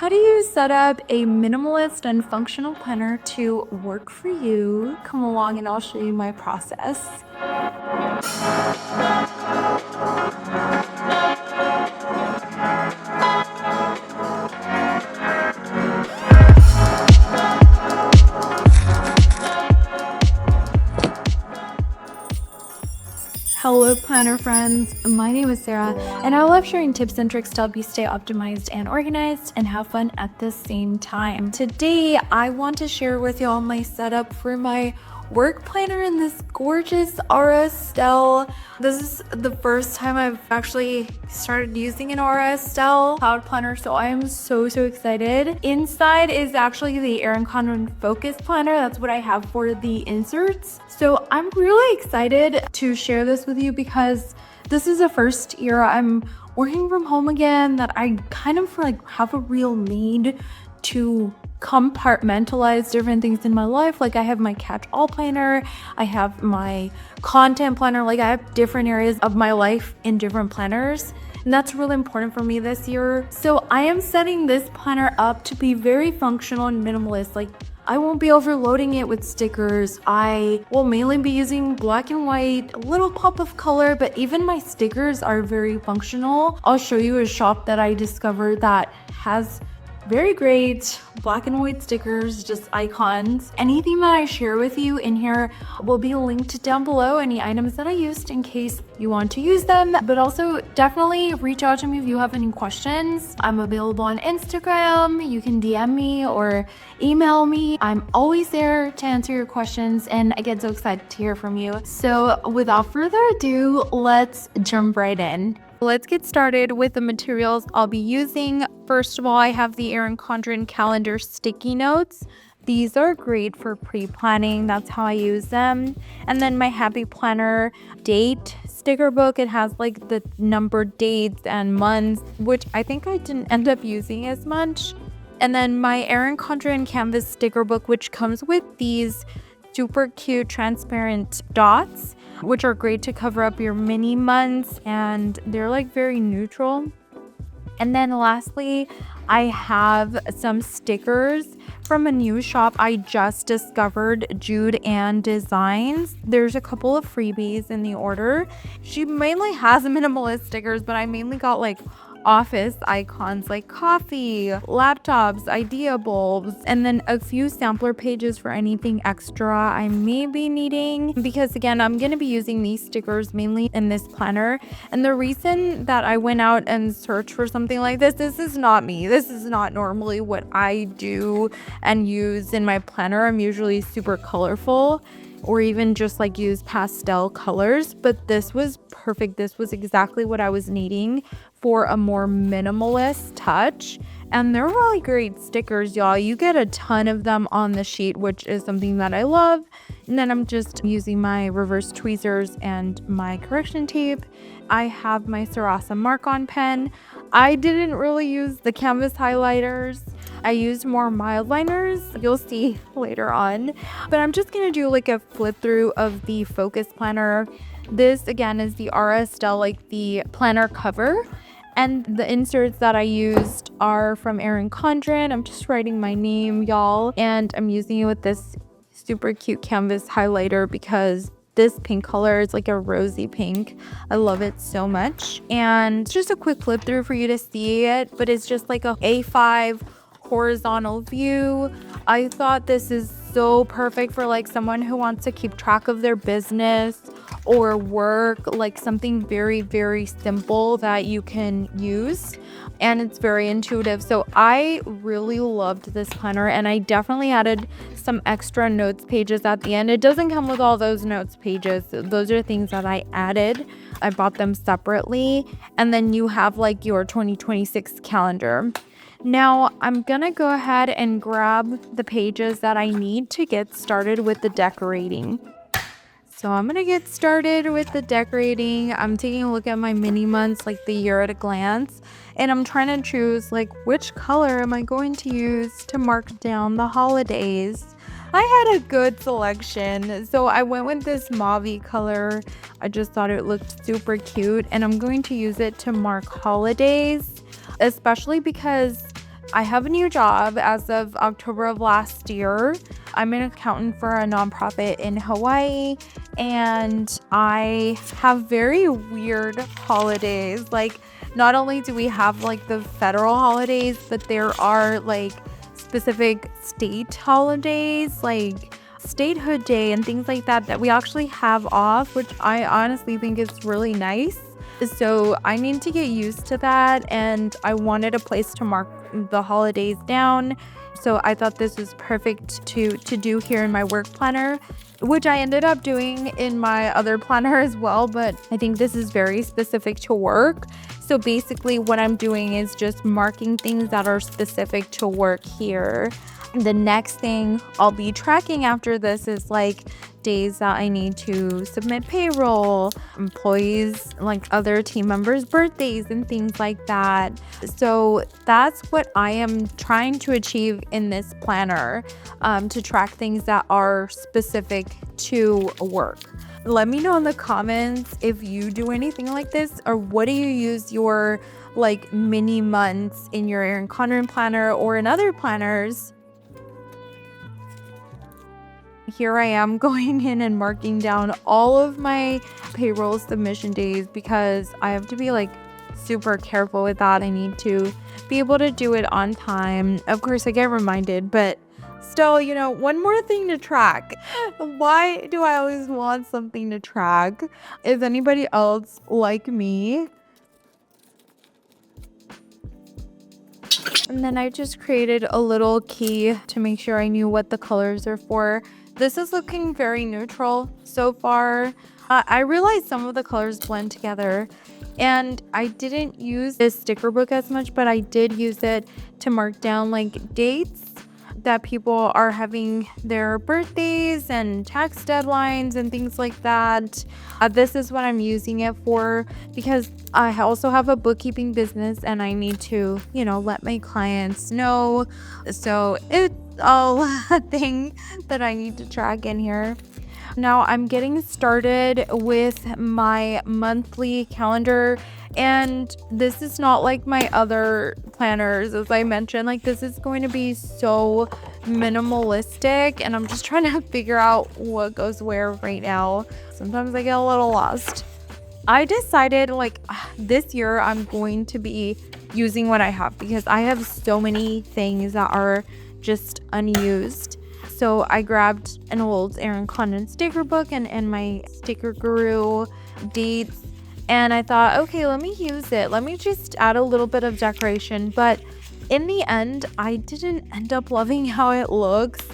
How do you set up a minimalist and functional planner to work for you? Come along and I'll show you my process. Hello planner friends, my name is Sarah and I love sharing tips and tricks to help you stay optimized and organized and have fun at the same time. Today I want to share with y'all my setup for my work planner in this gorgeous Aura Estelle. This is the first time I've actually started using an Aura Estelle cloud planner, so I am so excited. Inside is actually the Erin Condren Focused Planner. That's what I have for the inserts. So I'm really excited to share this with you because this is the first year I'm working from home again that I kind of have a real need to compartmentalize different things in my life. Like I have my catch-all planner, I have my content planner, like I have different areas of my life in different planners. And that's really important for me this year. So I am setting this planner up to be very functional and minimalist. Like I won't be overloading it with stickers. I will mainly be using black and white, a little pop of color, but even my stickers are very functional. I'll show you a shop that I discovered that has very great black and white stickers, just icons. Anything that I share with you in here will be linked down below, any items that I used in case you want to use them. But also definitely reach out to me if you have any questions. I'm available on Instagram. You can DM me or email me. I'm always there to answer your questions and I get so excited to hear from you. So without further ado, let's jump right in. Let's get started with the materials I'll be using. First of all, I have the Erin Condren calendar sticky notes. These are great for pre-planning. That's how I use them. And then my Happy Planner date sticker book. It has like the numbered dates and months, which I think I didn't end up using as much. And then my Erin Condren canvas sticker book, which comes with these super cute transparent dots, which are great to cover up your mini months, and they're like very neutral. And then lastly, I have some stickers from a new shop I just discovered, Jude and Designs. There's a couple of freebies in the order. She mainly has minimalist stickers, but I mainly got like office icons like coffee, laptops, idea bulbs, and then a few sampler pages for anything extra I may be needing, because again, I'm going to be using these stickers mainly in this planner. And the reason that I went out and searched for something like this is not me. This is not normally what I do and use in my planner. I'm usually super colorful or even just like use pastel colors, but this was perfect. This was exactly what I was needing for a more minimalist touch. And they're really great stickers, y'all. You get a ton of them on the sheet, which is something that I love. And then I'm just using my reverse tweezers and my correction tape. I have my Sarasa mark-on pen. I didn't really use the canvas highlighters. I used more mild liners. You'll see later on. But I'm just going to do like a flip through of the Focus Planner. This again is the Aura Estelle, like the planner cover. And the inserts that I used are from Erin Condren. I'm just writing my name, y'all. And I'm using it with this super cute canvas highlighter because this pink color is like a rosy pink. I love it so much. And just a quick flip through for you to see it, but it's just like a A5 horizontal view. I thought this is so perfect for like someone who wants to keep track of their business or work, like something very simple that you can use, and it's very intuitive. So I really loved this planner, and I definitely added some extra notes pages at the end. It doesn't come with all those notes pages. Those are things that I added. I bought them separately. And then you have like your 2026 calendar. Now I'm gonna go ahead and grab the pages that I need to get started with the decorating. So I'm gonna get started with the decorating. I'm taking a look at my mini months, like the year at a glance, and I'm trying to choose like which color am I going to use to mark down the holidays. I had a good selection, so I went with this mauve color. I just thought it looked super cute, and I'm going to use it to mark holidays, especially because I have a new job as of October of last year. I'm an accountant for a nonprofit in Hawaii, and I have very weird holidays. Like, not only do we have like the federal holidays, but there are like specific state holidays, like statehood day and things like that, that we actually have off, which I honestly think is really nice. So I need to get used to that, and I wanted a place to mark the holidays down. So I thought this was perfect to do here in my work planner, which I ended up doing in my other planner as well, but I think this is very specific to work. So basically what I'm doing is just marking things that are specific to work here. The next thing I'll be tracking after this is like days that I need to submit payroll, employees, like other team members' birthdays and things like that. So that's what I am trying to achieve in this planner, to track things that are specific to work. Let me know in the comments if you do anything like this, or what do you use your like mini months in your Erin Condren planner or in other planners. Here I am going in and marking down all of my payroll submission days because I have to be like super careful with that. I need to be able to do it on time. Of course, I get reminded, but still, one more thing to track. Why do I always want something to track? Is anybody else like me? And then I just created a little key to make sure I knew what the colors are for. This is looking very neutral so far. I realized some of the colors blend together, and I didn't use this sticker book as much, but I did use it to mark down like dates that people are having their birthdays and tax deadlines and things like that. This is what I'm using it for because I also have a bookkeeping business and I need to, let my clients know. So it's a thing that I need to track in here. Now I'm getting started with my monthly calendar, and this is not like my other planners. As I mentioned, like this is going to be so minimalistic, and I'm just trying to figure out what goes where right now. Sometimes I get a little lost. I decided like this year I'm going to be using what I have because I have so many things that are just unused. So I grabbed an old Erin Condren sticker book and my sticker guru dates, and I thought, okay, let me use it. Let me just add a little bit of decoration. But in the end, I didn't end up loving how it looks.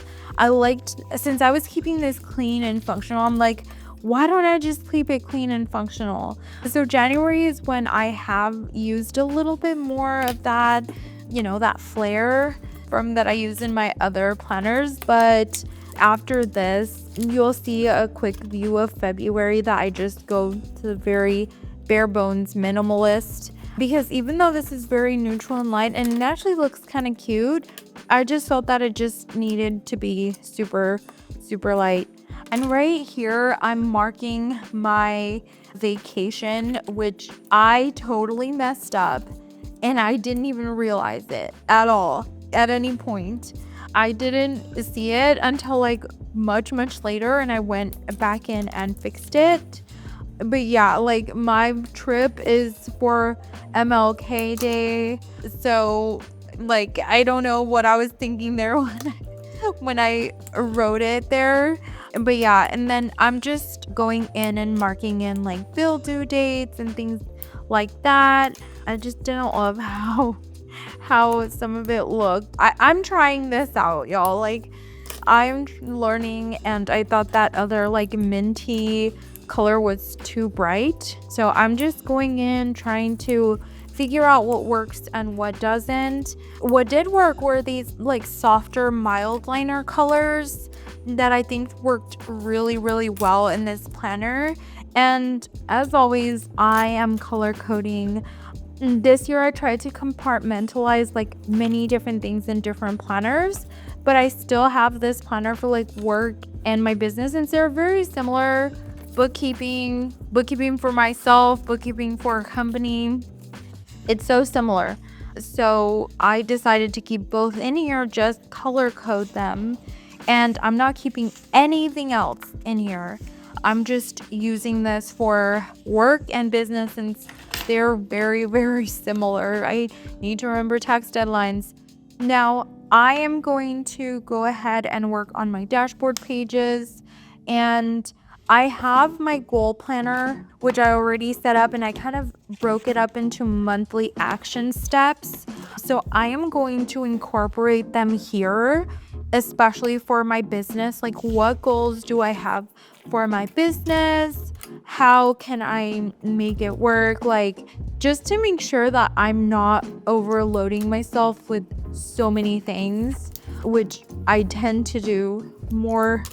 Since I was keeping this clean and functional, I'm like, why don't I just keep it clean and functional? So January is when I have used a little bit more of that, that flair from that I use in my other planners. But after this, you'll see a quick view of February that I just go to very bare bones minimalist, because even though this is very neutral and light and it actually looks kind of cute, I just felt that it just needed to be super light. And right here I'm marking my vacation, which I totally messed up and I didn't even realize it at all. At any point, I didn't see it until like much later, and I went back in and fixed it. But yeah, like my trip is for MLK Day, so like I don't know what I was thinking there when I wrote it there. But yeah, and then I'm just going in and marking in like bill due dates and things like that. I just didn't love how some of it looked. I'm trying this out, y'all. Like I'm learning, and I thought that other like minty color was too bright. So I'm just going in trying to figure out what works and what doesn't. What did work were these like softer mild liner colors that I think worked really well in this planner. And as always, I am color coding. This year I tried to compartmentalize like many different things in different planners, but I still have this planner for like work and my business, and they're very similar. Bookkeeping for myself, bookkeeping for a company. It's so similar. So I decided to keep both in here, just color code them. And I'm not keeping anything else in here. I'm just using this for work and business, and they're very, very similar. I need to remember tax deadlines. Now, I am going to go ahead and work on my dashboard pages, and I have my goal planner, which I already set up, and I kind of broke it up into monthly action steps. So I am going to incorporate them here, especially for my business. Like, what goals do I have for my business? How can I make it work? Like, just to make sure that I'm not overloading myself with so many things, which I tend to do more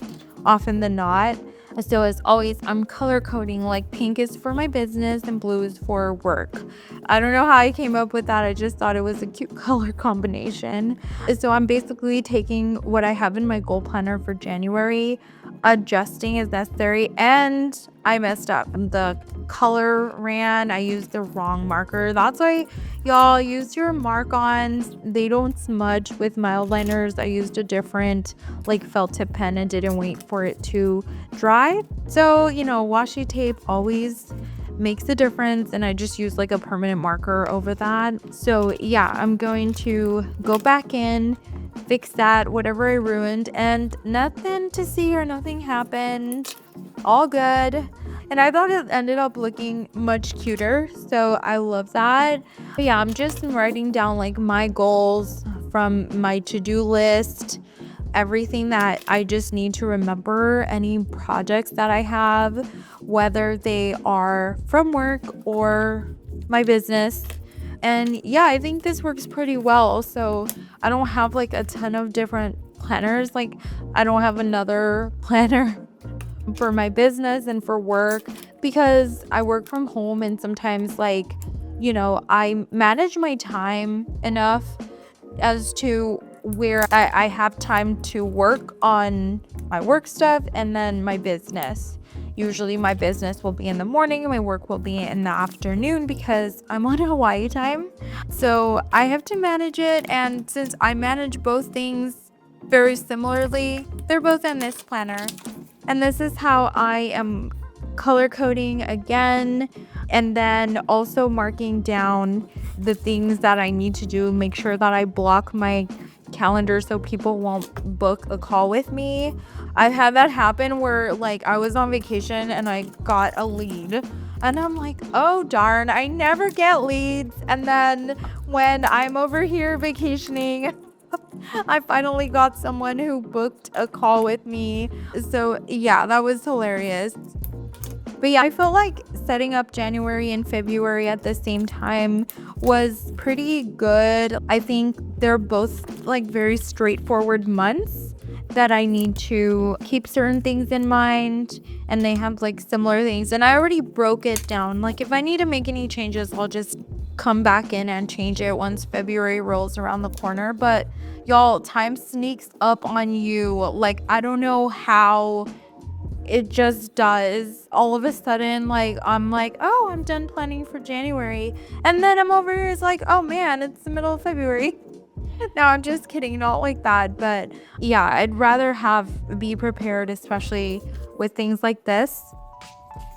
often than not. So as always, I'm color coding, like pink is for my business and blue is for work. I don't know how I came up with that. I just thought it was a cute color combination. So I'm basically taking what I have in my goal planner for January, adjusting as necessary, and I messed up. The color ran. I used the wrong marker. That's why y'all use your mark-ons. They don't smudge with mild liners. I used a different like felt tip pen and didn't wait for it to dry. So, washi tape always makes a difference, and I just use like a permanent marker over that. So yeah, I'm going to go back in, fix that, whatever I ruined, and nothing to see or nothing happened. All good. And I thought it ended up looking much cuter, so I love that. But yeah, I'm just writing down like my goals from my to-do list, everything that I just need to remember, any projects that I have, whether they are from work or my business. And yeah, I think this works pretty well. So I don't have like a ton of different planners. Like, I don't have another planner for my business and for work because I work from home, and sometimes I manage my time enough as to where I have time to work on my work stuff and then my business. Usually my business will be in the morning and my work will be in the afternoon because I'm on Hawaii time. So I have to manage it, and since I manage both things very similarly, they're both in this planner. And this is how I am color coding again, and then also marking down the things that I need to do. Make sure that I block my calendar so people won't book a call with me. I've had that happen where I was on vacation and I got a lead, and I'm like, oh darn, I never get leads. And then when I'm over here vacationing, I finally got someone who booked a call with me. So yeah, that was hilarious. But yeah, I felt like setting up January and February at the same time was pretty good. I think they're both very straightforward months that I need to keep certain things in mind, and they have similar things. And I already broke it down. If I need to make any changes, I'll just come back in and change it once February rolls around the corner. But y'all, time sneaks up on you. I don't know how it just does. All of a sudden, I'm oh, I'm done planning for January. And then I'm over here, it's oh man, it's the middle of February. No, I'm just kidding, not like that. But yeah, I'd rather be prepared, especially with things like this.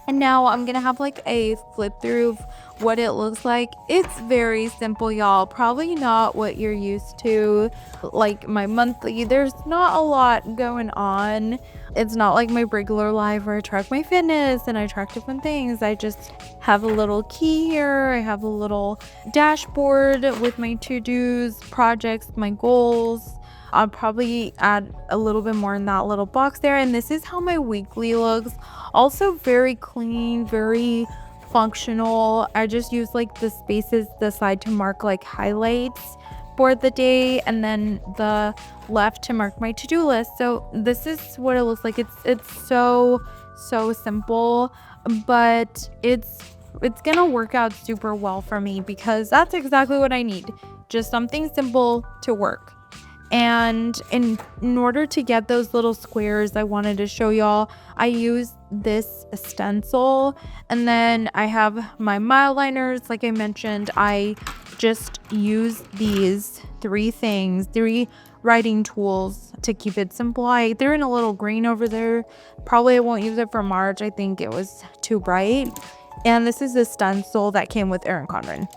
And now I'm gonna have a flip through of what it looks like. It's very simple, y'all. Probably not what you're used to. My monthly, there's not a lot going on. It's not like my regular life where I track my fitness and I track different things. I just have a little key here. I have a little dashboard with my to-dos, projects, my goals. I'll probably add a little bit more in that little box there. And this is how my weekly looks. Also very clean, very functional. I just use the spaces, the side to mark highlights for the day, and then the left to mark my to-do list. So this is what it looks like. It's so simple, but it's gonna work out super well for me because that's exactly what I need. Just something simple to work. And in order to get those little squares, I wanted to show y'all, I use this stencil, and then I have my mile liners. Like I mentioned, I just use these three writing tools to keep it simple. They're in a little green over there. Probably I won't use it for March. I think it was too bright. And this is the stencil that came with Erin Condren.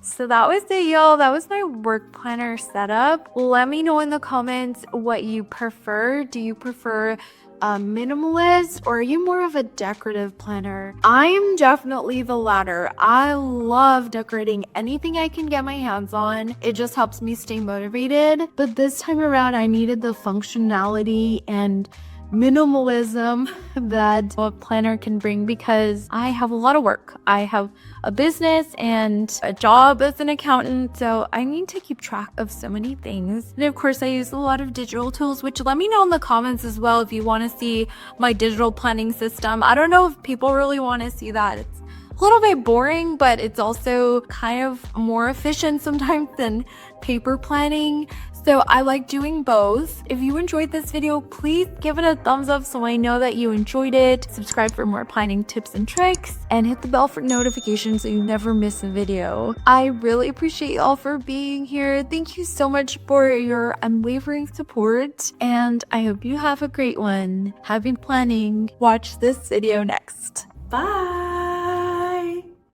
So that was it, y'all. That was my work planner setup. Let me know in the comments what you prefer. Do you prefer a minimalist, or are you more of a decorative planner? I am definitely the latter. I love decorating anything I can get my hands on. It just helps me stay motivated. But this time around, I needed the functionality and minimalism that a planner can bring, because I have a lot of work. I have a business and a job as an accountant, so I need to keep track of so many things. And of course, I use a lot of digital tools, which let me know in the comments as well if you want to see my digital planning system. I don't know if people really want to see that. It's a little bit boring, but it's also kind of more efficient sometimes than paper planning. So I like doing both. If you enjoyed this video, please give it a thumbs up so I know that you enjoyed it. Subscribe for more planning tips and tricks, and hit the bell for notifications so you never miss a video. I really appreciate y'all for being here. Thank you so much for your unwavering support, and I hope you have a great one. Happy planning. Watch this video next. Bye.